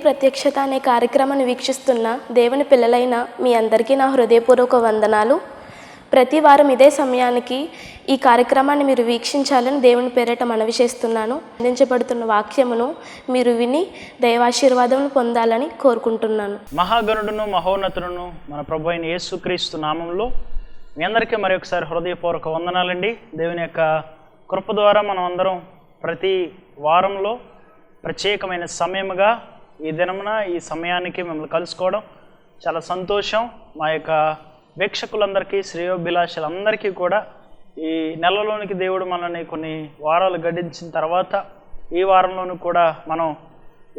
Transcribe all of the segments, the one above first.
ప్రత్యక్షత అనే కార్యక్రమాన్ని వీక్షిస్తున్న దేవుని పిల్లలైన మీ అందరికీ నా హృదయపూర్వక వందనాలు. ప్రతి వారం ఇదే సమయానికి ఈ కార్యక్రమాన్ని మీరు వీక్షించాలని దేవుని పేరిట మనవి చేస్తున్నాను. అందించబడుతున్న వాక్యమును మీరు విని దైవాశీర్వాదం పొందాలని కోరుకుంటున్నాను. మహాగణుడును మహోన్నతుడును మన ప్రభు అయిన యేసుక్రీస్తు నామంలో మీ అందరికీ మరి ఒకసారి హృదయపూర్వక వందనాలండి. దేవుని యొక్క కృప ద్వారా మనం అందరం ప్రతి వారంలో ప్రత్యేకమైన సమయముగా ఈ దినమున ఈ సమయానికి మిమ్మల్ని కలుసుకోవడం చాలా సంతోషం. మా యొక్క వీక్షకులందరికీ, శ్రేయోభిలాషులందరికీ కూడా ఈ నెలలోనికి దేవుడు మనల్ని కొన్ని వారాలు గడించిన తర్వాత ఈ వారంలోనూ కూడా మనం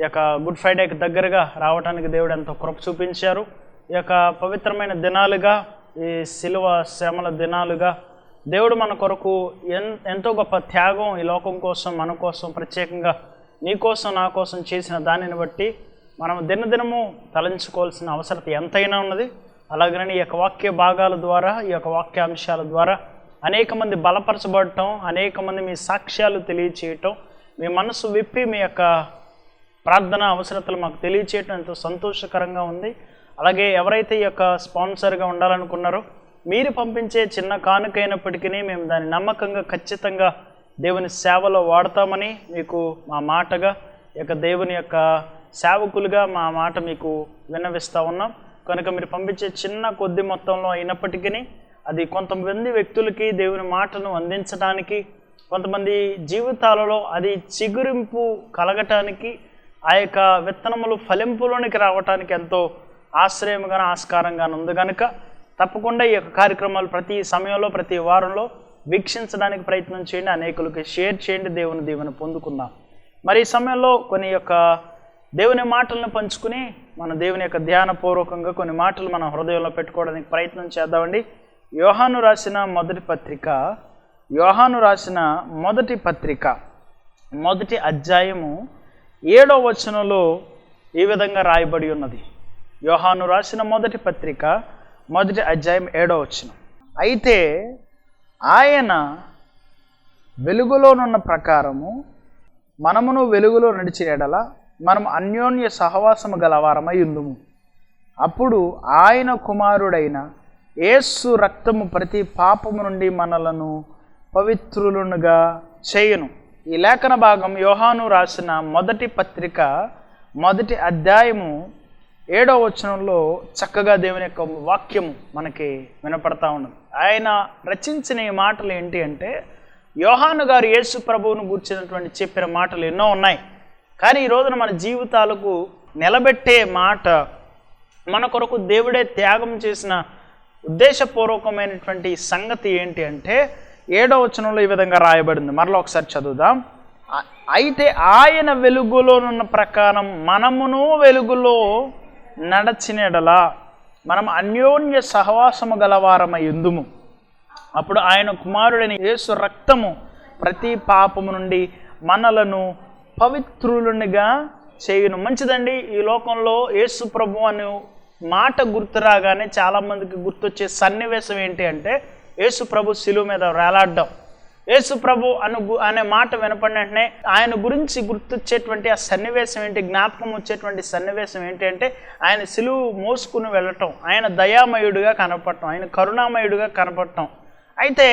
ఈ యొక్క గుడ్ ఫ్రైడేకి దగ్గరగా రావడానికి దేవుడు ఎంతో కృప చూపించారు. ఈ యొక్క పవిత్రమైన దినాలుగా, ఈ శిలువ శ్రమల దినాలుగా దేవుడు మన కొరకు ఎంతో గొప్ప త్యాగం ఈ లోకం కోసం, మన కోసం, ప్రత్యేకంగా నీ కోసం నా కోసం చేసిన దానిని బట్టి మనం దినదినము తలంచుకోవాల్సిన అవసరం ఎంతైనా ఉన్నది. అలాగనే ఈ యొక్క వాక్య భాగాల ద్వారా, ఈ యొక్క వాక్యాంశాల ద్వారా అనేక మంది బలపరచబడటం, అనేక మంది మీ సాక్ష్యాలు తెలియచేయటం, మీ మనసు విప్పి మీ యొక్క ప్రార్థన అవసరతలు మాకు తెలియచేయటం ఎంతో సంతోషకరంగా ఉంది. అలాగే ఎవరైతే ఈ యొక్క స్పాన్సర్గా ఉండాలనుకున్నారో మీరు పంపించే చిన్న కానుకైనప్పటికీ మేము దాన్ని నమ్మకంగా, ఖచ్చితంగా దేవుని సేవలో వాడతామని మీకు మా మాటగా, ఈ యొక్క దేవుని యొక్క సేవకులుగా మా మాట మీకు విన్నవిస్తూ ఉన్నాం. కనుక మీరు పంపించే చిన్న కొద్ది మొత్తంలో అయినప్పటికీ అది కొంతమంది వ్యక్తులకి దేవుని మాటను అందించడానికి, కొంతమంది జీవితాలలో అది చిగురింపు కలగటానికి, ఆ యొక్క విత్తనములు ఫలింపులోనికి రావటానికి ఎంతో ఆశ్రయంగా, ఆస్కారంగా ఉంది. కనుక తప్పకుండా ఈ యొక్క కార్యక్రమాలు ప్రతి సమయంలో, ప్రతి వారంలో వీక్షించడానికి ప్రయత్నం చేయండి, అనేకులకి షేర్ చేయండి, దేవుని దీవెన పొందుకుందాం. మరి ఈ సమయంలో కొన్ని యొక్క దేవుని మాటలను పంచుకుని మన దేవుని యొక్క ధ్యానపూర్వకంగా కొన్ని మాటలు మన హృదయంలో పెట్టుకోవడానికి ప్రయత్నం చేద్దామండి. యోహాను రాసిన మొదటి పత్రిక మొదటి అధ్యాయము 7వ వచనంలో ఈ విధంగా రాయబడి ఉన్నది. యోహాను రాసిన మొదటి పత్రిక మొదటి అధ్యాయం 7వ వచనం. అయితే ఆయన వెలుగులోనున్న ప్రకారము మనమును వెలుగులో నడిచిన ఎడల మనం అన్యోన్య సహవాసము గలవారమై ఉందుము. అప్పుడు ఆయన కుమారుడైన యేసు రక్తము ప్రతి పాపము నుండి మనలను పవిత్రులుగా చేయును. ఈ లేఖన భాగం యోహాను రాసిన మొదటి పత్రిక మొదటి అధ్యాయము 7వ వచనంలో చక్కగా దేవుని యొక్క వాక్యము మనకి వినపడతా ఉన్నది. ఆయన రచించిన ఈ మాటలు ఏంటి అంటే, యోహాను గారు యేసు ప్రభువును గుర్చినటువంటి చెప్పిన మాటలు ఎన్నో ఉన్నాయి. కానీ ఈ రోజున మన జీవితాలకు నిలబెట్టే మాట, మన కొరకు దేవుడే త్యాగం చేసిన ఉద్దేశపూర్వకమైనటువంటి సంగతి ఏంటి అంటే 7వ వచనంలో ఈ విధంగా రాయబడింది. మరలా ఒకసారి చదువుదాం. అయితే ఆయన వెలుగులోనున్న ప్రకారం మనమును వెలుగులో నడచిన ఎడల మనం అన్యోన్య సహవాసము గలవారమై ఉందుము. అప్పుడు ఆయన కుమారుడైన యేసు రక్తము ప్రతి పాపము నుండి మనలను పవిత్రులుగా చేయును. మంచిదండి. ఈ లోకంలో యేసు ప్రభు అనే మాట గుర్తు రాగానే చాలామందికి గుర్తొచ్చే సన్నివేశం ఏంటి అంటే యేసు ప్రభు శిలువ మీద వేలాడడం. యేసు ప్రభు అనే మాట వినపడిన వెంటనే ఆయన గురించి గుర్తొచ్చేటువంటి ఆ సన్నివేశం ఏంటి, జ్ఞాపకం వచ్చేటువంటి సన్నివేశం ఏంటి అంటే ఆయన శిలువ మోసుకుని వెళ్ళటం, ఆయన దయామయుడిగా కనపడటం, ఆయన కరుణామయుడిగా కనపడటం. అయితే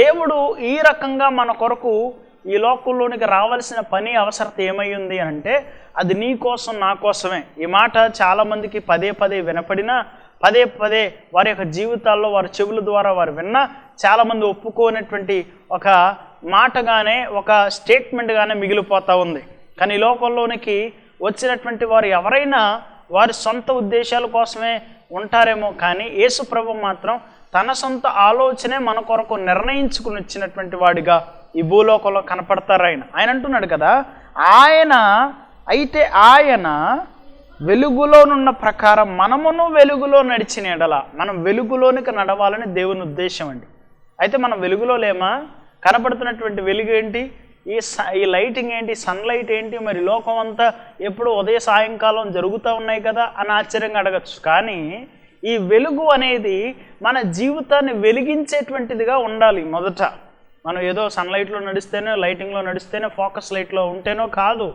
దేవుడు ఈ రకంగా మన కొరకు ఈ లోకంలోనికి రావాల్సిన పని అవసరత ఏమై ఉంది అంటే అది నీ కోసం, నా కోసమే. ఈ మాట చాలామందికి పదే పదే వినపడినా, పదే పదే వారి యొక్క జీవితాల్లో వారి చెవుల ద్వారా వారు విన్నా, చాలామంది ఒప్పుకోనటువంటి ఒక మాటగానే, ఒక స్టేట్మెంట్గానే మిగిలిపోతూ ఉంది. కానీ ఈ లోకంలోనికి వచ్చినటువంటి వారు ఎవరైనా వారి సొంత ఉద్దేశాల కోసమే ఉంటారేమో, కానీ యేసు ప్రభు మాత్రం తన సొంత ఆలోచనే మన కొరకు నిర్ణయించుకుని వచ్చినటువంటి వాడిగా ఈ భూలోకంలో కనపడతారు. ఆయన అంటున్నాడు కదా, అయితే ఆయన వెలుగులోనున్న ప్రకారం మనమును వెలుగులో నడిచిన ఎడల మనం వెలుగులోనికి నడవాలని దేవుని ఉద్దేశం అండి. అయితే మనం వెలుగులో లేమా? కనపడుతున్నటువంటి వెలుగు ఏంటి? ఈ లైటింగ్ ఏంటి? సన్లైట్ ఏంటి? మరి లోకం అంతా ఎప్పుడు ఉదయ సాయంకాలం జరుగుతూ ఉన్నాయి కదా అని ఆశ్చర్యంగా అడగచ్చు. కానీ ఈ వెలుగు అనేది మన జీవితాన్ని వెలిగించేటువంటిదిగా ఉండాలి. మొదట మనం ఏదో సన్లైట్లో నడిస్తేనే, లైటింగ్లో నడిస్తేనే, ఫోకస్ లైట్లో ఉంటేనో కాదు.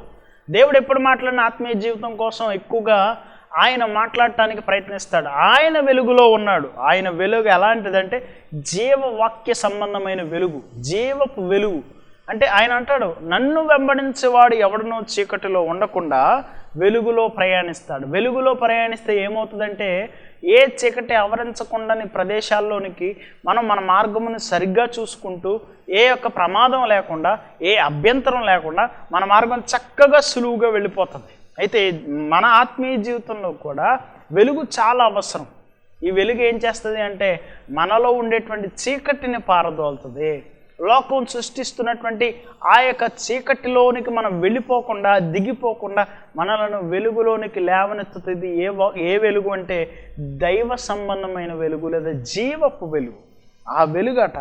దేవుడు ఎప్పుడు మాట్లాడిన ఆత్మీయ జీవితం కోసం ఎక్కువగా ఆయన మాట్లాడటానికి ప్రయత్నిస్తాడు. ఆయన వెలుగులో ఉన్నాడు. ఆయన వెలుగు ఎలాంటిదంటే జీవవాక్య సంబంధమైన వెలుగు, జీవపు వెలుగు. అంటే ఆయన అంటాడు, నన్ను వెంబడించేవాడు ఎవడనో చీకటిలో ఉండకుండా వెలుగులో ప్రయాణిస్తాడు. వెలుగులో ప్రయాణిస్తే ఏమవుతుందంటే ఏ చీకటి ఆవరించకుండాని ప్రదేశాల్లోనికి మనం మన మార్గమును సరిగ్గా చూసుకుంటూ ఏ యొక్క ప్రమాదం లేకుండా, ఏ అభ్యంతరం లేకుండా మన మార్గం చక్కగా సులువుగా వెళ్ళిపోతుంది. అయితే మన ఆత్మీయ జీవితంలో కూడా వెలుగు చాలా అవసరం. ఈ వెలుగు ఏం చేస్తుంది అంటే మనలో ఉండేటువంటి చీకటిని పారదోలుతుంది. లోకం సృష్టిస్తున్నటువంటి ఆ యొక్క చీకటిలోనికి మనం వెళ్ళిపోకుండా, దిగిపోకుండా మనలను వెలుగులోనికి లేవనెత్తుతుంది. ఏ వెలుగు అంటే దైవ సంబంధమైన వెలుగు లేదా జీవపు వెలుగు. ఆ వెలుగట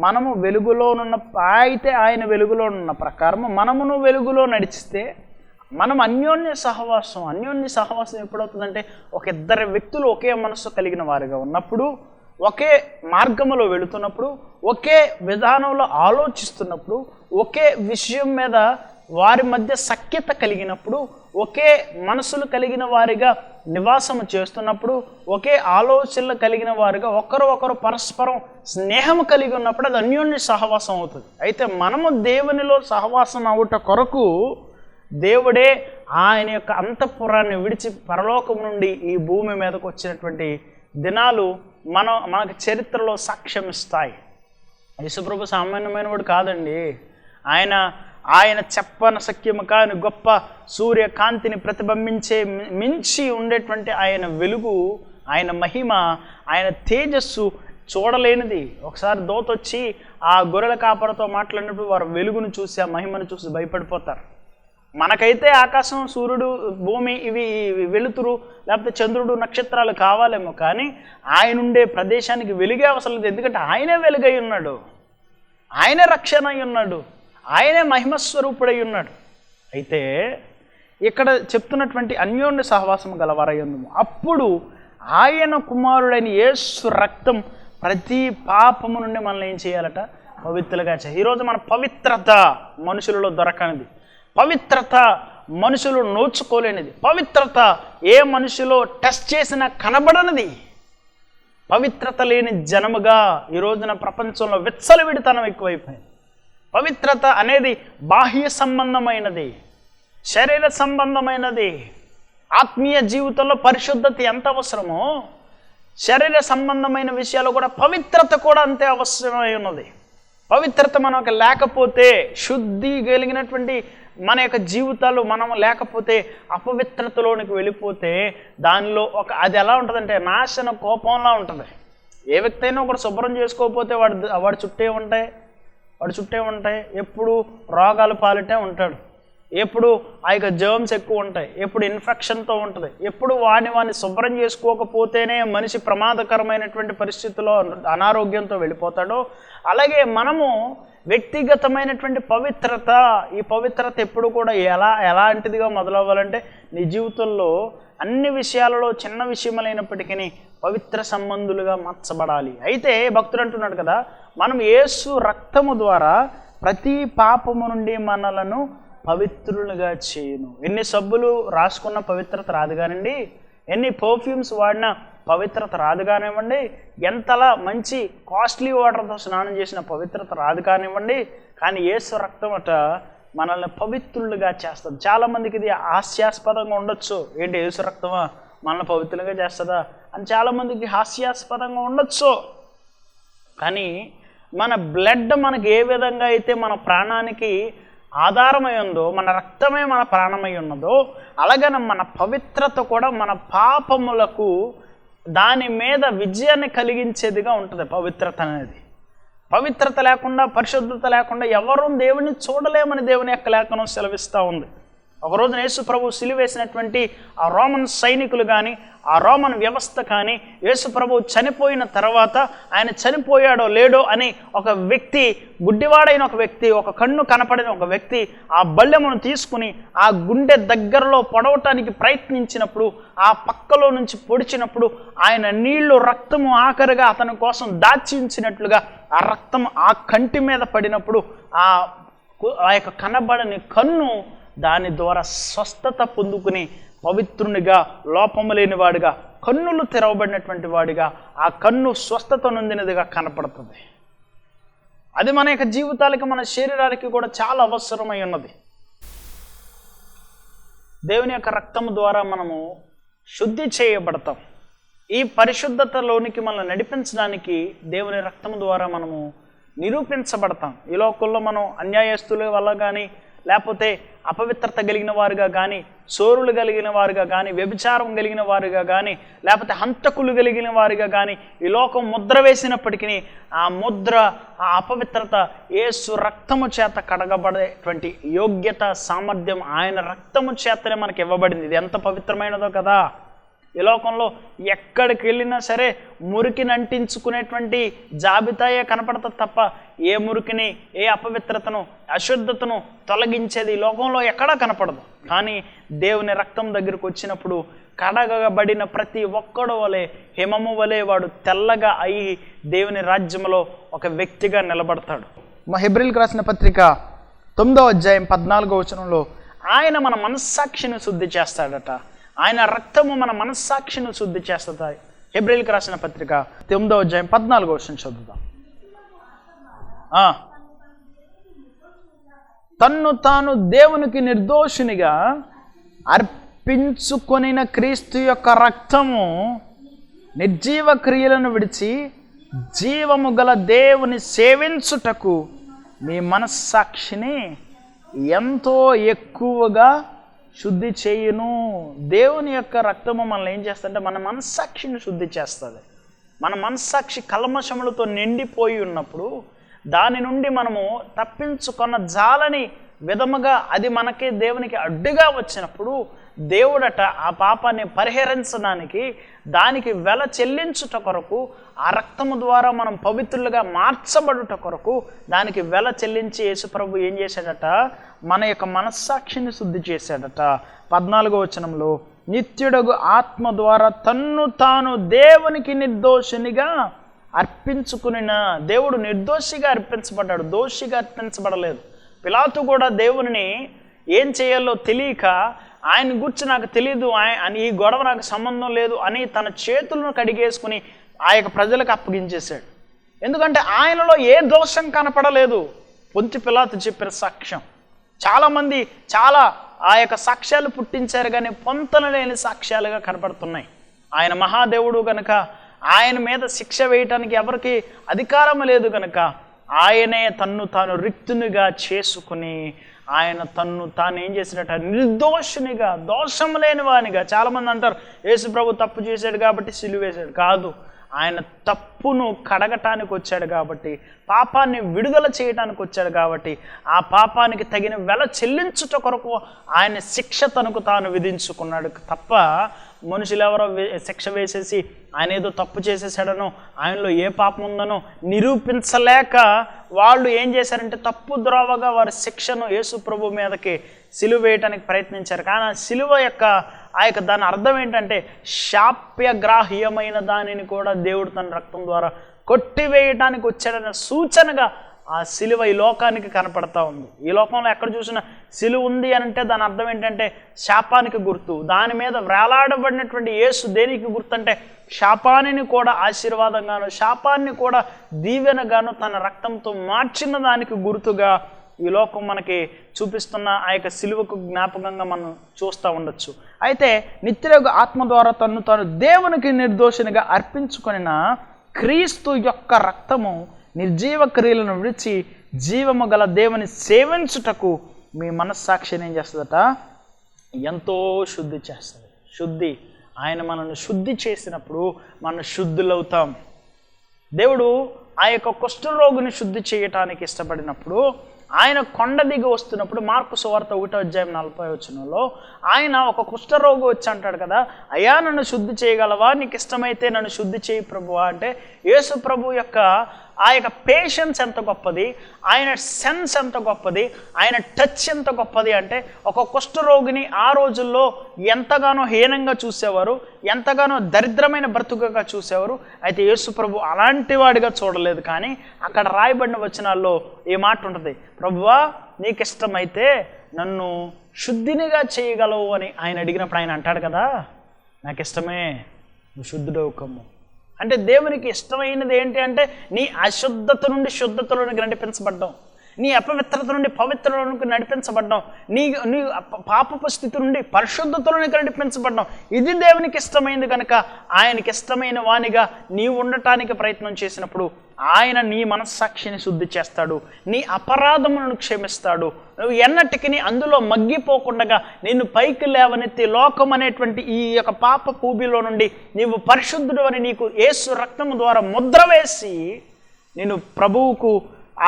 మనము వెలుగులోనున్న అయితే ఆయన వెలుగులోనున్న ప్రకారము మనమును వెలుగులో నడిచితే మనం అన్యోన్య సహవాసం ఎప్పుడవుతుందంటే ఒక ఇద్దరు వ్యక్తులు ఒకే మనస్సు కలిగిన వారిగా ఉన్నప్పుడు, ఒకే మార్గంలో వెళుతున్నప్పుడు, ఒకే విధానంలో ఆలోచిస్తున్నప్పుడు, ఒకే విషయం మీద వారి మధ్య సఖ్యత కలిగినప్పుడు, ఒకే మనసులు కలిగిన వారిగా నివాసము చేస్తున్నప్పుడు, ఒకే ఆలోచనలు కలిగిన వారిగా ఒకరు పరస్పరం స్నేహం కలిగి ఉన్నప్పుడు అది అన్యోన్య సహవాసం అవుతుంది. అయితే మనము దేవునిలో సహవాసం అవుట కొరకు దేవుడే ఆయన యొక్క అంతఃపురాన్ని విడిచి పరలోకం నుండి ఈ భూమి మీదకు వచ్చినటువంటి దినాలు మనకు చరిత్రలో సాక్ష్యం ఇస్తాయి. యేసుప్రభు సామాన్యమైన వాడు కాదండి. ఆయన చెప్పన సఖ్యము కాని గొప్ప సూర్యకాంతిని ప్రతిబింబించే మించి ఉండేటువంటి ఆయన వెలుగు, ఆయన మహిమ, ఆయన తేజస్సు చూడలేనిది. ఒకసారి దోత వచ్చి ఆ గొర్రెల కాపరితో మాట్లాడినప్పుడు వారు వెలుగును చూసి, ఆ మహిమను చూసి భయపడిపోతారు. మనకైతే ఆకాశం, సూర్యుడు, భూమి, ఇవి వెలుతురు లేకపోతే చంద్రుడు, నక్షత్రాలు కావాలేమో, కానీ ఆయన ఉండే ప్రదేశానికి వెలుగే అవసరం లేదు. ఎందుకంటే ఆయనే వెలుగై ఉన్నాడు, ఆయనే రక్షణ అయి ఉన్నాడు, ఆయనే మహిమస్వరూపుడై ఉన్నాడు. అయితే ఇక్కడ చెప్తున్నటువంటి అన్యోన్య సహవాసం గలవారై ఉన్నాము. అప్పుడు ఆయన కుమారుడైన యేసు రక్తం ప్రతి పాపము నుండి మనల్ని ఏం చేయాలట? పవిత్రులుగా చేయాలి. ఈరోజు మన పవిత్రత మనుషులలో దొరకనిది, పవిత్రత మనుషులు నోచుకోలేనిది, పవిత్రత ఏ మనుషులో టెస్ట్ చేసినా కనబడనిది, పవిత్రత లేని జనముగా ఈ రోజున ప్రపంచంలో విచ్చలవిడితనం ఎక్కువైపోయింది. పవిత్రత అనేది బాహ్య సంబంధమైనది, శరీర సంబంధమైనది. ఆత్మీయ జీవితంలో పరిశుద్ధత ఎంత అవసరమో శరీర సంబంధమైన విషయాలు కూడా పవిత్రత కూడా అంతే అవసరమై ఉన్నది. పవిత్రత మనకు లేకపోతే, శుద్ధి కలిగినటువంటి మన యొక్క జీవితాలు మనం లేకపోతే, అపవిత్రతలోనికి వెళ్ళిపోతే దానిలో అది ఎలా ఉంటుందంటే నాశన కోపంలా ఉంటుంది. ఏ వ్యక్తి అయినా ఒకటి శుభ్రం చేసుకోకపోతే వాడు చుట్టే ఉంటాయి, ఎప్పుడు రోగాలు పాలిటే ఉంటాడు, ఎప్పుడు ఆ యొక్క జర్మ్స్ ఎక్కువ ఉంటాయి, ఎప్పుడు ఇన్ఫెక్షన్తో ఉంటుంది, ఎప్పుడు వాడిని శుభ్రం చేసుకోకపోతేనే మనిషి ప్రమాదకరమైనటువంటి పరిస్థితుల్లో అనారోగ్యంతో వెళ్ళిపోతాడో, అలాగే మనము వ్యక్తిగతమైనటువంటి పవిత్రత, ఈ పవిత్రత ఎప్పుడు కూడా ఎలాంటిదిగా మొదలవ్వాలంటే నీ జీవితంలో అన్ని విషయాలలో చిన్న విషయములైనప్పటికీ పవిత్ర సంబంధులుగా మార్చబడాలి. అయితే భక్తుడు అంటున్నాడు కదా, మనం యేసు రక్తము ద్వారా ప్రతి పాపము నుండి మనలను పవిత్రులుగా చేయును. ఎన్ని సబ్బులు రాసుకున్న పవిత్రత రాదు కానివ్వండి, ఎన్ని పర్ఫ్యూమ్స్ వాడినా పవిత్రత రాదు కానివ్వండి, ఎంతలా మంచి కాస్ట్లీ వాటర్తో స్నానం చేసిన పవిత్రత రాదు కానివ్వండి, కానీ యేసు రక్తం అట మనల్ని పవిత్రులుగా చేస్తుంది. చాలామందికి ఇది హాస్యాస్పదంగా ఉండొచ్చు. ఏంటి యేసు రక్తమా మనల్ని పవిత్రులుగా చేస్తుందా అని చాలామందికి హాస్యాస్పదంగా ఉండొచ్చు. కానీ మన బ్లడ్ మనకి ఏ విధంగా అయితే మన ప్రాణానికి ఆధారమై ఉందో, మన రక్తమే మన ప్రాణమై ఉన్నదో, అలాగనే మన పవిత్రత కూడా మన పాపములకు దాని మీద విజయాన్ని కలిగించేదిగా ఉంటుంది. పవిత్రత అనేది, పవిత్రత లేకుండా, పరిశుద్ధత లేకుండా ఎవరూ దేవుని చూడలేమని దేవుని యొక్క లేఖనం సెలవిస్తూ ఉంది. ఒకరోజు యేసు ప్రభు సిలువేసినటువంటి ఆ రోమన్ సైనికులు కానీ, ఆ రోమన్ వ్యవస్థ కానీ, యేసు ప్రభు చనిపోయిన తర్వాత ఆయన చనిపోయాడో లేడో అని ఒక వ్యక్తి, గుడ్డివాడైన ఒక వ్యక్తి, ఒక కన్ను కనపడిన ఒక వ్యక్తి ఆ బల్లెమును తీసుకుని ఆ గుండె దగ్గరలో పొడవటానికి ప్రయత్నించినప్పుడు, ఆ పక్కలో నుంచి పొడిచినప్పుడు ఆయన నీళ్లు, రక్తము ఆఖరిగా అతని కోసం దాచించినట్లుగా ఆ రక్తం ఆ కంటి మీద పడినప్పుడు ఆ యొక్క కనబడని కన్ను దాని ద్వారా స్వస్థత పొందుకుని పవిత్రునిగా, లోపము లేనివాడిగా, కన్నులు తెరవబడినటువంటి వాడిగా, ఆ కన్ను స్వస్థత నొందినదిగా కనపడుతుంది. అది మన యొక్క జీవితాలకి, మన శరీరానికి కూడా చాలా అవసరమై ఉన్నది. దేవుని యొక్క రక్తము ద్వారా మనము శుద్ధి చేయబడతాం. ఈ పరిశుద్ధతలోనికి మనల్ని నడిపించడానికి దేవుని రక్తము ద్వారా మనము నిరూపించబడతాం. ఈ లోకంలో మనం అన్యాయస్తుల వల్ల కానీ, లేకపోతే అపవిత్రత కలిగిన వారుగా కానీ, చోరులు కలిగిన వారుగా కానీ, వ్యభిచారం కలిగిన వారుగా కానీ, లేకపోతే హంతకులు కలిగిన వారుగా కానీ ఈ లోకం ముద్ర వేసినప్పటికీ ఆ ముద్ర, ఆ అపవిత్రత యేసు రక్తము చేత కడగబడేటువంటి యోగ్యత, సామర్థ్యం ఆయన రక్తము చేతనే మనకి ఇవ్వబడింది. ఇది ఎంత పవిత్రమైనదో కదా. ఈ లోకంలో ఎక్కడికి వెళ్ళినా సరే మురికిని అంటించుకునేటువంటి జాబితాయే కనపడుతుంది తప్ప ఏ మురికిని, ఏ అపవిత్రతను, అశుద్ధతను తొలగించేది ఈ లోకంలో ఎక్కడా కనపడదు. కానీ దేవుని రక్తం దగ్గరకు వచ్చినప్పుడు కడగబడిన ప్రతి ఒక్కడు వలె, హిమము వలె వాడు తెల్లగా అయి దేవుని రాజ్యంలో ఒక వ్యక్తిగా నిలబడతాడు. హెబ్రీయులకు రాసిన పత్రిక 9వ అధ్యాయం 14వ వచనంలో ఆయన మన మనస్సాక్షిని శుద్ధి చేస్తాడట. ఆయన రక్తము మన మనస్సాక్షిని శుద్ధి చేస్తుంది. హెబ్రీయులకు రాసిన పత్రిక 9వ అధ్యాయం 14వ వచనం చదువుదాం. తన్ను తాను దేవునికి నిర్దోషునిగా అర్పించుకొనిన క్రీస్తు యొక్క రక్తము నిర్జీవ క్రియలను విడిచి జీవము గల దేవుని సేవించుటకు మీ మనస్సాక్షిని ఎంతో ఎక్కువగా శుద్ధి చేయును. దేవుని యొక్క రక్తము మనల్ని ఏం చేస్తుందంటే మన మనస్సాక్షిని శుద్ధి చేస్తుంది. మన మనస్సాక్షి కల్మషములతో నిండిపోయి ఉన్నప్పుడు దాని నుండి మనము తప్పించుకున్న జాలని విధముగా అది మనకి దేవునికి అడ్డుగా వచ్చినప్పుడు దేవుడట ఆ పాపాన్ని పరిహరించడానికి, దానికి వెల చెల్లించుట కొరకు, ఆ రక్తము ద్వారా మనం పవిత్రులుగా మార్చబడుట కొరకు దానికి వెల చెల్లించి యేసుప్రభు ఏం చేశాడట, మన యొక్క మనస్సాక్షిని శుద్ధి చేశాడట. 14వ వచనంలో నిత్యుడగు ఆత్మ ద్వారా తన్ను తాను దేవునికి నిర్దోషినిగా అర్పించుకునిన, దేవుడు నిర్దోషిగా అర్పించబడ్డాడు, దోషిగా అర్పించబడలేదు. పిలాతు కూడా దేవుని ఏం చేయాలో తెలియక, ఆయన గురించి నాకు తెలియదు, ఈ గొడవ నాకు సంబంధం లేదు అని తన చేతులను కడిగేసుకుని ఆ యొక్క ప్రజలకు అప్పగించేశాడు. ఎందుకంటే ఆయనలో ఏ దోషం కనపడలేదు. పొంతి పిలాతు చెప్పిన సాక్ష్యం. చాలామంది చాలా ఆ యొక్క సాక్ష్యాలు పుట్టించారు కానీ పొంతన లేని సాక్ష్యాలుగా కనపడుతున్నాయి. ఆయన మహాదేవుడు కనుక ఆయన మీద శిక్ష వేయటానికి ఎవరికి అధికారం లేదు కనుక ఆయనే తన్ను తాను రిక్తునిగా చేసుకుని ఆయన తన్ను తాను ఏం చేసినట్ట, నిర్దోషునిగా, దోషం లేని వానిగా. చాలామంది అంటారు యేసు ప్రభు తప్పు చేశాడు కాబట్టి సిలువ వేశాడు. కాదు, ఆయన తప్పును కడగటానికి వచ్చాడు కాబట్టి, పాపాన్ని విడుదల చేయటానికి వచ్చాడు కాబట్టి, ఆ పాపానికి తగిన వెల చెల్లించుట కొరకు ఆయన శిక్ష తనకు తాను విధించుకున్నాడు తప్ప మనుషులు ఎవరో శిక్ష వేసేసి ఆయన ఏదో తప్పు చేసేసాడనో, ఆయనలో ఏ పాపం ఉందనో నిరూపించలేక వాళ్ళు ఏం చేశారంటే తప్పు ద్రోవగా వారి శిక్షను యేసు ప్రభు మీదకి సిలువ వేయటానికి ప్రయత్నించారు. కానీ ఆ సిలువ యొక్క దాని అర్థం ఏంటంటే శాప్యగ్రాహ్యమైన దానిని కూడా దేవుడు తన రక్తం ద్వారా కొట్టివేయటానికి వచ్చాడన్న సూచనగా ఆ సిలువ ఈ లోకానికి కనపడతా ఉంది. ఈ లోకంలో ఎక్కడ చూసినా సిలువ ఉంది అని అంటే దాని అర్థం ఏంటంటే శాపానికి గుర్తు. దాని మీద వేలాడబడినటువంటి యేసు దేనికి గుర్తు అంటే శాపాన్ని కూడా ఆశీర్వాదంగాను, శాపాన్ని కూడా దీవెనగాను తన రక్తంతో మార్చిన దానికి గుర్తుగా ఈ లోకం మనకి చూపిస్తున్న ఆ యొక్క సిలువకు జ్ఞాపకంగా మనం చూస్తూ ఉండొచ్చు. అయితే నిత్యయోగ ఆత్మ ద్వారా తన్ను తాను దేవునికి నిర్దోషినిగా అర్పించుకొనిన క్రీస్తు యొక్క రక్తము నిర్జీవ క్రియలను విడిచి జీవము గల దేవుని సేవించుటకు మీ మనస్సాక్షిని ఏం చేస్తుందట, ఎంతో శుద్ధి చేస్తుంది. శుద్ధి, ఆయన మనల్ని శుద్ధి చేసినప్పుడు మనం శుద్ధులవుతాం. దేవుడు ఆ యొక్క కుష్ఠరోగిని శుద్ధి చేయటానికి ఇష్టపడినప్పుడు ఆయన కొండ దిగి వస్తున్నప్పుడు మార్కు సువార్త 1వ అధ్యాయం 40వ వచనంలో ఆయన ఒక కుష్ఠరోగి వచ్చి అంటాడు కదా, అయ్యా నన్ను శుద్ధి చేయగలవా, నీకు ఇష్టమైతే నన్ను శుద్ధి చేయి ప్రభువా అంటే యేసు ప్రభు యొక్క ఆ యొక్క పేషెన్స్ ఎంత గొప్పది, ఆయన సెన్స్ ఎంత గొప్పది, ఆయన టచ్ ఎంత గొప్పది అంటే ఒక కుష్ఠరోగిని ఆ రోజుల్లో ఎంతగానో హీనంగా చూసేవారు, ఎంతగానో దరిద్రమైన బ్రతుకగా చూసేవారు. అయితే యేసు ప్రభు అలాంటి వాడిగా చూడలేదు. కానీ అక్కడ రాయబడిన వచనాల్లో ఏ మాట ఉంటుంది, ప్రభువా నీకు ఇష్టమైతే నన్ను శుద్ధినిగా చేయగలవు అని ఆయన అడిగినప్పుడు ఆయన అంటాడు కదా, నాకు ఇష్టమే, నువ్వు శుద్ధుడవు కమ్ము. అంటే దేవునికి ఇష్టమైనది ఏంటి అంటే నీ అశుద్ధత నుండి శుద్ధతలోనికి నడిపించబడ్డాం, నీ అపవిత్రత నుండి పవిత్రలోనికి నడిపించబడ్డాం, నీ పాపపు స్థితి నుండి పరిశుద్ధతలోనికి నడిపించబడ్డాం. ఇది దేవునికి ఇష్టమైంది కనుక ఆయనకి ఇష్టమైన వానిగా నీవు ఉండటానికి ప్రయత్నం చేసినప్పుడు ఆయన నీ మనస్సాక్షిని శుద్ధి చేస్తాడు, నీ అపరాధములను క్షమిస్తాడు. నువ్వు ఎన్నటికి అందులో మగ్గిపోకుండా నిన్ను పైకి లేవనెత్తి లోకం అనేటువంటి ఈ యొక్క పాప పూబిలో నుండి నీవు పరిశుద్ధుడు అని నీకు యేసు రక్తము ద్వారా ముద్ర వేసి నేను ప్రభువుకు,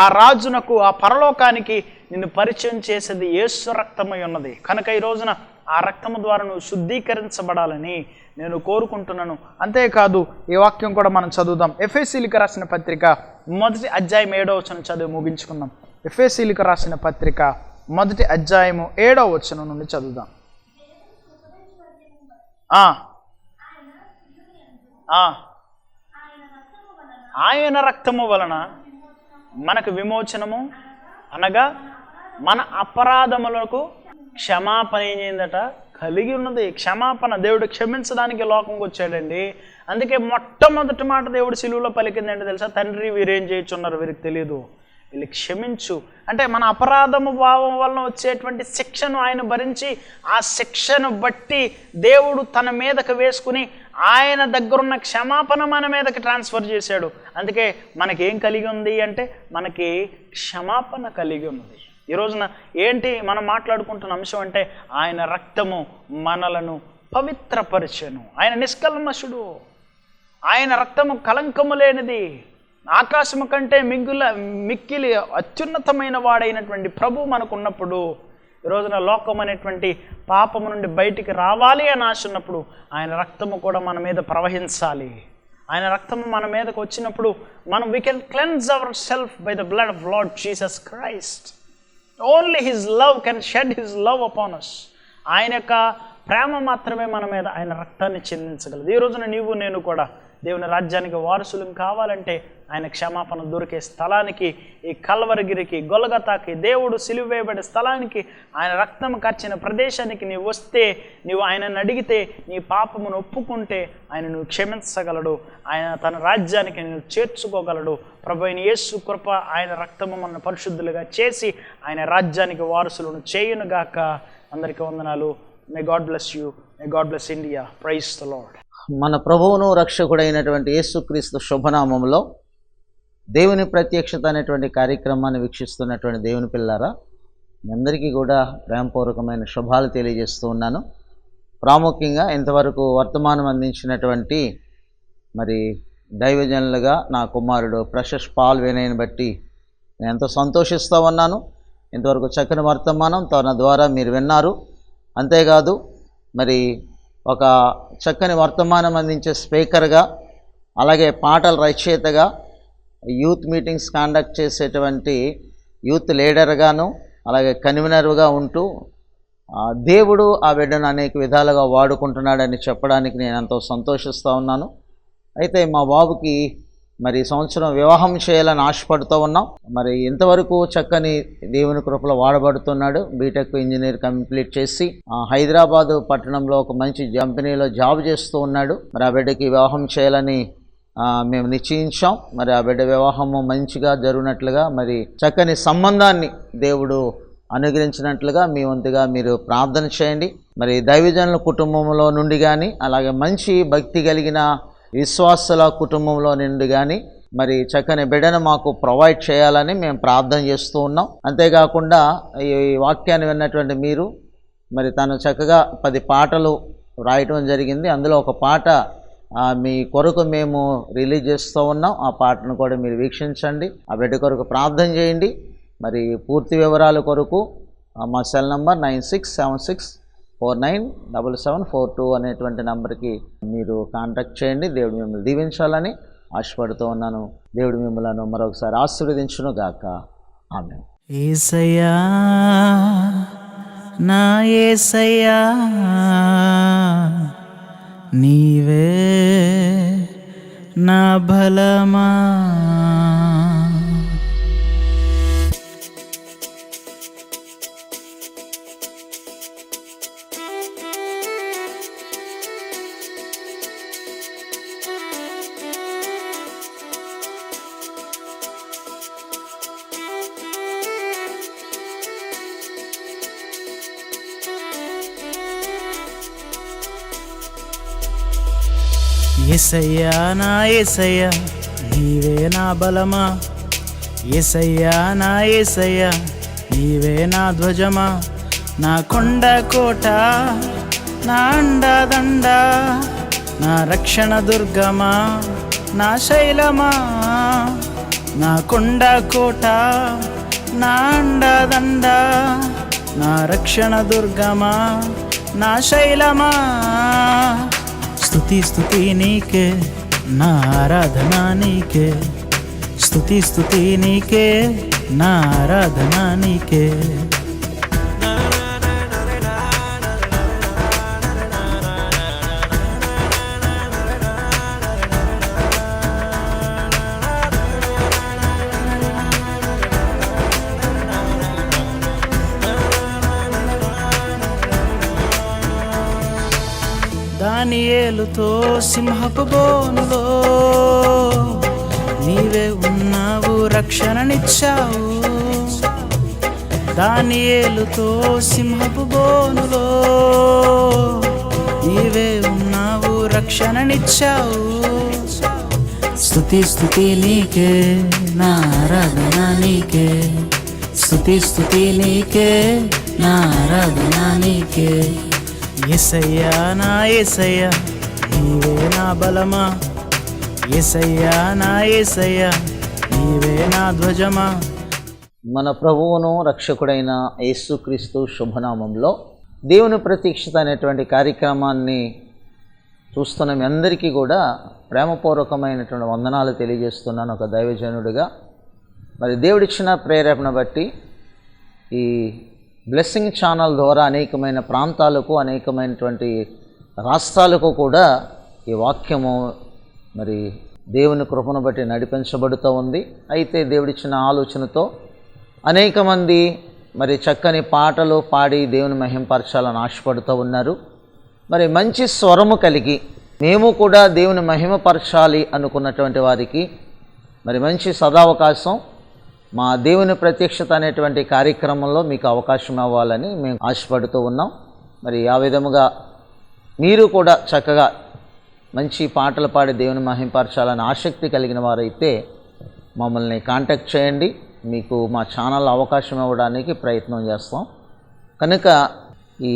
ఆ రాజునకు, ఆ పరలోకానికి నిన్ను పరిచయం చేసేది యేసు రక్తమై ఉన్నది కనుక ఈ రోజున ఆ రక్తము ద్వారా నువ్వు శుద్ధీకరించబడాలని నేను కోరుకుంటున్నాను. అంతేకాదు ఈ వాక్యం కూడా మనం చదువుదాం. ఎఫెసీయులకు రాసిన పత్రిక 1వ అధ్యాయం 7వ వచనం చదివి ముగించుకుందాం. ఎఫెసీయులకు రాసిన పత్రిక 1వ అధ్యాయము 7వ వచనం నుండి చదువుదాం. ఆయన రక్తము వలన మనకు విమోచనము, అనగా మన అపరాధములకు క్షమాపణ ఏం చేయిందట, కలిగి ఉన్నది. క్షమాపణ దేవుడు క్షమించడానికి లోకంకి వచ్చాడండి. అందుకే మొట్టమొదటి మాట దేవుడు సిలువలో పలికింది ఏంటో తెలుసా, తండ్రి వీరేం చేయుచున్నారు వీరికి తెలియదు, వీళ్ళు క్షమించు. అంటే మన అపరాధము భావం వలన వచ్చేటువంటి శిక్షను ఆయన భరించి ఆ శిక్షను బట్టి దేవుడు తన మీదకు వేసుకుని ఆయన దగ్గరున్న క్షమాపణ మన మీదకి ట్రాన్స్ఫర్ చేశాడు. అందుకే మనకేం కలిగి ఉంది అంటే మనకి క్షమాపణ కలిగి ఉన్నది. ఈ రోజున ఏంటి మనం మాట్లాడుకుంటున్న అంశం అంటే ఆయన రక్తము మనలను పవిత్రపరిచెను. ఆయన నిష్కల్మషుడు, ఆయన రక్తము కలంకము లేనిది, ఆకాశము కంటే మిక్కిలి అత్యున్నతమైన వాడైనటువంటి ప్రభు మనకున్నప్పుడు ఈ రోజున లోకం అనేటువంటి పాపము నుండి బయటికి రావాలి అని ఆశ ఉన్నప్పుడు ఆయన రక్తము కూడా మన మీద ప్రవహించాలి. ఆయన రక్తము మన మీదకు వచ్చినప్పుడు మనం we can cleanse our self by the blood of lord Jesus Christ. Only his love can shed his love upon us. ఆయన యొక్క ప్రేమ మాత్రమే మన మీద ఆయన రక్తాన్ని చెందించగలదు. ఈ రోజున నీవు నేను కూడా దేవుని రాజ్యానికి వారసులం కావాలంటే ఆయన క్షమాపణ దొరికే స్థలానికి, ఈ కల్వరగిరికి, గొలగతాకి, దేవుడు సిలువ వేయబడే స్థలానికి, ఆయన రక్తం కార్చిన ప్రదేశానికి నీవు వస్తే, నీవు ఆయనను అడిగితే, నీ పాపమును ఒప్పుకుంటే ఆయన నువ్వు క్షమించగలడు, ఆయన తన రాజ్యానికి నువ్వు చేర్చుకోగలడు. ప్రభువైన యేసు కృప ఆయన రక్తము మన పరిశుద్ధులుగా చేసి ఆయన రాజ్యానికి వారసులను చేయునుగాక. అందరికీ వందనాలు. May God bless you. May God bless India. Praise the Lord. మన ప్రభువును రక్షకుడైనటువంటి యేసుక్రీస్తు శుభనామంలో దేవుని ప్రత్యక్షత అనేటువంటి కార్యక్రమాన్ని వీక్షిస్తున్నటువంటి దేవుని పిల్లారా, మీ అందరికీ కూడా ప్రేమపూర్వకమైన శుభాలు తెలియజేస్తూ ఉన్నాను. ప్రాముఖ్యంగా ఇంతవరకు వర్తమానం అందించినటువంటి మరి దైవజనులుగా నా కుమారుడు ప్రశస్ పాల్ వినయని బట్టి నేను ఎంతో సంతోషిస్తూ ఉన్నాను. ఇంతవరకు చక్కని వర్తమానం తన ద్వారా మీరు విన్నారు. అంతేకాదు మరి ఒక చక్కని వర్తమానం అందించే స్పీకర్గా, అలాగే పాటల రచయితగా, యూత్ మీటింగ్స్ కండక్ట్ చేసేటువంటి యూత్ లీడర్గాను, అలాగే కన్వీనర్గా ఉంటూ దేవుడు ఆ బిడ్డను అనేక విధాలుగా వాడుకుంటున్నాడని చెప్పడానికి నేను ఎంతో సంతోషిస్తూ ఉన్నాను. అయితే మా బాబుకి మరి సంవత్సరం వివాహం చేయాలని ఆశపడుతూ ఉన్నాం. మరి ఇంతవరకు చక్కని దేవుని కృపలో వాడబడుతున్నాడు. బీటెక్ ఇంజనీర్ కంప్లీట్ చేసి హైదరాబాదు పట్టణంలో ఒక మంచి కంపెనీలో జాబ్ చేస్తూ ఉన్నాడు. మరి ఆ బిడ్డకి వివాహం చేయాలని మేము నిశ్చయించాం. మరి ఆ బిడ్డ వివాహము మంచిగా జరిగినట్లుగా, మరి చక్కని సంబంధాన్ని దేవుడు అనుగ్రహించినట్లుగా మీ వంతుగా మీరు ప్రార్థన చేయండి. మరి దైవజనుల కుటుంబంలో నుండి కానీ, అలాగే మంచి భక్తి కలిగిన విశ్వాసుల కుటుంబంలో నుండి కానీ మరి చక్కని బిడ్డను మాకు ప్రొవైడ్ చేయాలని మేము ప్రార్థన చేస్తూ ఉన్నాం. అంతేకాకుండా ఈ వాక్యాన్ని విన్నటువంటి మీరు మరి తను చక్కగా 10 పాటలు రాయటం జరిగింది. అందులో ఒక పాట మీ కొరకు మేము రిలీజ్ చేస్తూ ఉన్నాం. ఆ పాటను కూడా మీరు వీక్షించండి. ఆ బిడ్డ కొరకు ప్రార్థన చేయండి. మరి పూర్తి వివరాల కొరకు మా సెల్ నంబర్ 9676497742 అనేటువంటి నంబర్కి మీరు కాంటాక్ట్ చేయండి. దేవుడు మిమ్మల్ని దీవించాలని ఆశపడుతూ ఉన్నాను. దేవుడు మిమ్మల్ని మరొకసారి ఆశీర్వదించును గాక. ఆమేన్. యేసయ్యా నా యేసయ్యా నీవే నా బలమా. యేసయ్యా నా యేసయ్యా నీవే నా బలమా, యేసయ్యా నా యేసయ్యా నీవే నా ధ్వజమా, నా కొండ కోట, నా అండదండ, నా రక్షణ దుర్గమా, నా శైలమా, నా కొండ కోట, నా అండదండ, నా రక్షణ దుర్గమా, నా శైలమా. స్తుతి స్తుతి నీకే, నా ఆరాధన నీకే, స్తుతి స్తుతి నీకే, నా ఆరాధన నీకే. దానియేలుతో సింహపు బోనులో నీవే ఉన్నావు, రక్షణనిచ్చావు. దానియేలుతో సింహపు బోనులో నీవే ఉన్నావు, రక్షణనిచ్చావు. స్తుతి స్తుతి నీకే, నా ఆరాధన నీకే, స్తుతి స్తుతి నీకే, నా ఆరాధన నీకే. యేసయ్యా నా యేసయ్యా నీవే నా బలమా, యేసయ్యా నా యేసయ్యా నీవే నా ధ్వజమా. మన ప్రభువును రక్షకుడైన యేసుక్రీస్తు శుభనామంలో దేవుని ప్రత్యక్షత అనేటువంటి కార్యక్రమాన్ని చూస్తున్న మీ అందరికీ కూడా ప్రేమపూర్వకమైనటువంటి వందనాలు తెలియజేస్తున్నాను ఒక దైవజనుడిగా. మరి దేవుడిచ్చిన ప్రేరేపణ బట్టి ఈ బ్లెస్సింగ్ ఛానల్ ద్వారా అనేకమైన ప్రాంతాలకు, అనేకమైనటువంటి రాష్ట్రాలకు కూడా ఈ వాక్యము మరి దేవుని కృపను బట్టి నడిపించబడుతూ ఉంది. అయితే దేవుడిచ్చిన ఆలోచనతో అనేక మంది మరి చక్కని పాటలు పాడి దేవుని మహిమపరచాలని ఆశపడుతూ ఉన్నారు. మరి మంచి స్వరము కలిగి మేము కూడా దేవుని మహిమపరచాలి అనుకున్నటువంటి వారికి మరి మంచి సదావకాశం మా దేవుని ప్రత్యక్షత అనేటువంటి కార్యక్రమంలో మీకు అవకాశం ఇవ్వాలని మేము ఆశపడుతూ ఉన్నాం. మరి ఆ విధముగా మీరు కూడా చక్కగా మంచి పాటలు పాడి దేవుని మహిమపరచాలని ఆసక్తి కలిగిన వారైతే మమ్మల్ని కాంటాక్ట్ చేయండి. మీకు మా ఛానల్ అవకాశం ఇవ్వడానికి ప్రయత్నం చేస్తాం. కనుక ఈ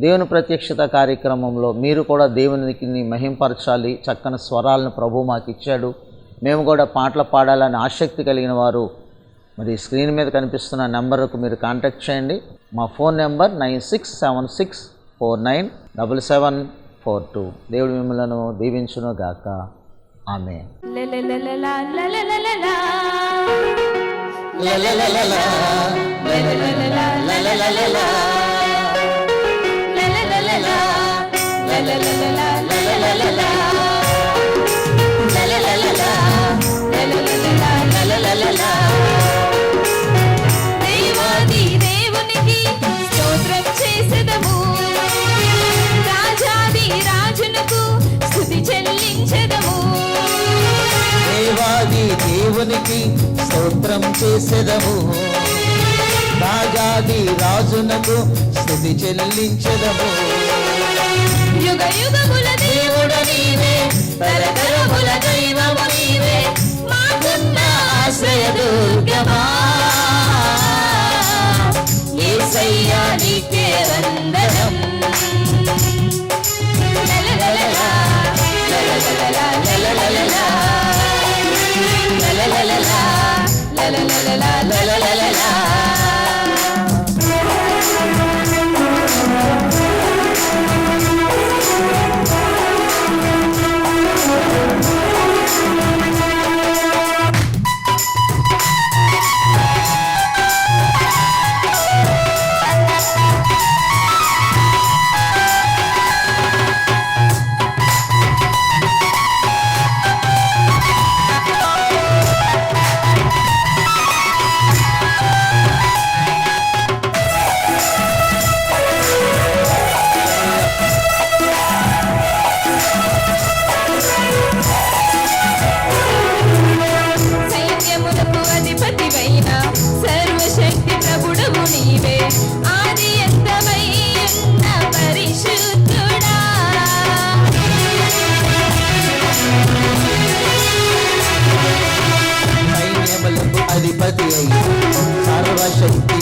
దేవుని ప్రత్యక్షత కార్యక్రమంలో మీరు కూడా దేవునికి మహిమపరచాలి, చక్కని స్వరాలను ప్రభు మాకు ఇచ్చాడు, మేము కూడా పాటలు పాడాలని ఆసక్తి కలిగిన వారు మరి స్క్రీన్ మీద కనిపిస్తున్న నెంబర్కు మీరు కాంటాక్ట్ చేయండి. మా ఫోన్ నెంబర్ 9676497742. దేవుడు మిమ్మలను దీవించును గాక. ఆమేన్. దేవునికి స్తోత్రం చేసెదము, రాజాది రాజునకు స్తుతి చెల్లించెదము. యుగ యుగముల దేవుడు నీవే, తరతరముల దైవము నీవే, మాకున్న ఆశ్రయ దుర్గమా. యేసయ్యా నీకే వందనం. లలలలా లలలలా లలలలా లలలలా లలలలా లలలలా.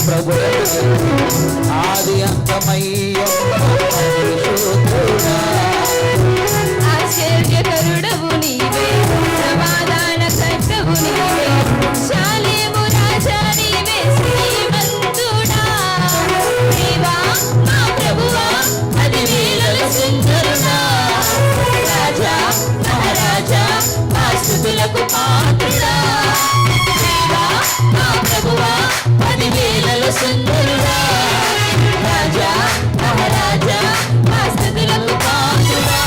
ప్రభు ఆది అంతమయ్య పరిశుద్ధుడా. ఆశ్చర్యకరుడవు నీవే, సమాధాన కర్తవు నీవే, శాలేము రాజా నీవే, శ్రీమంతుడా. దేవా మా ప్రభువా, పదివేల సుందరుడా, రాజా మహారాజా మా స్తుతులకు పాత్రుడా. దేవా మా ప్రభువా, పదివేల సుందరుడా, రాజా మహారాజా మా స్తుతులకు పాత్రుడా.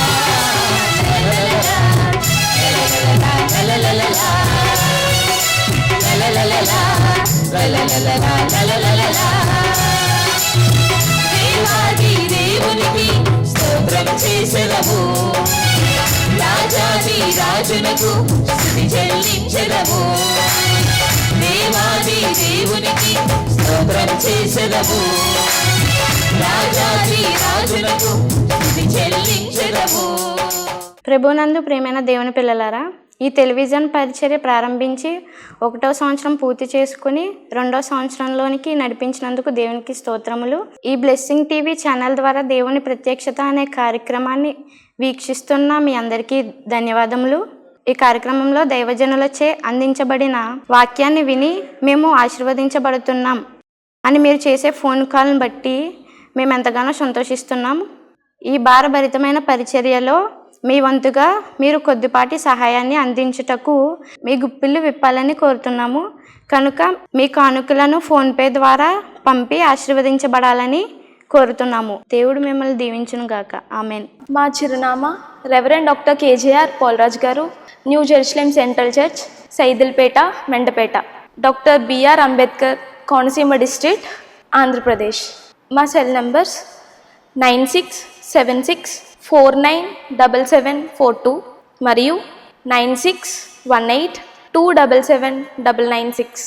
దేవాది దేవునికి స్తోత్రం చేసెదము, రాజాది రాజునకు స్తుతి చెల్లించెదము. దేవాది దేవునికి స్తోత్రం చేసెదము, రాజాది రాజునకు స్తుతి చెల్లించెదము. ప్రభునందు ప్రియమైన దేవుని పిల్లలారా, ఈ టెలివిజన్ పరిచర్య ప్రారంభించి 1వ సంవత్సరం పూర్తి చేసుకుని 2వ సంవత్సరంలోనికి నడిపించినందుకు దేవునికి స్తోత్రములు. ఈ బ్లెస్సింగ్ టీవీ ఛానల్ ద్వారా దేవుని ప్రత్యక్షత అనే కార్యక్రమాన్ని వీక్షిస్తున్న మీ అందరికీ ధన్యవాదములు. ఈ కార్యక్రమంలో దైవజనులచే అందించబడిన వాక్యాన్ని విని మేము ఆశీర్వదించబడుతున్నాం అని మీరు చేసే ఫోన్ కాల్ని బట్టి మేము ఎంతగానో సంతోషిస్తున్నాము. ఈ భారభరితమైన పరిచర్యలో మీ వంతుగా మీరు కొద్దిపాటి సహాయాన్ని అందించుటకు మీ గుప్పిళ్ళు విప్పాలని కోరుతున్నాము. కనుక మీ కానుకలను ఫోన్పే ద్వారా పంపి ఆశీర్వదించబడాలని కోరుతున్నాము. దేవుడు మిమ్మల్ని దీవించును గాక. ఆమెన్. మా చిరునామా రెవరెండ్ డాక్టర్ కేజేఆర్ పోలరాజ్ గారు, new Jerusalem central church, Saidilpeta, Mandapeta, doctor BR Ambedkar Konaseema district, Andhra Pradesh. మా సెల్ నంబర్స్ 9676497742 మరియు 9618277996.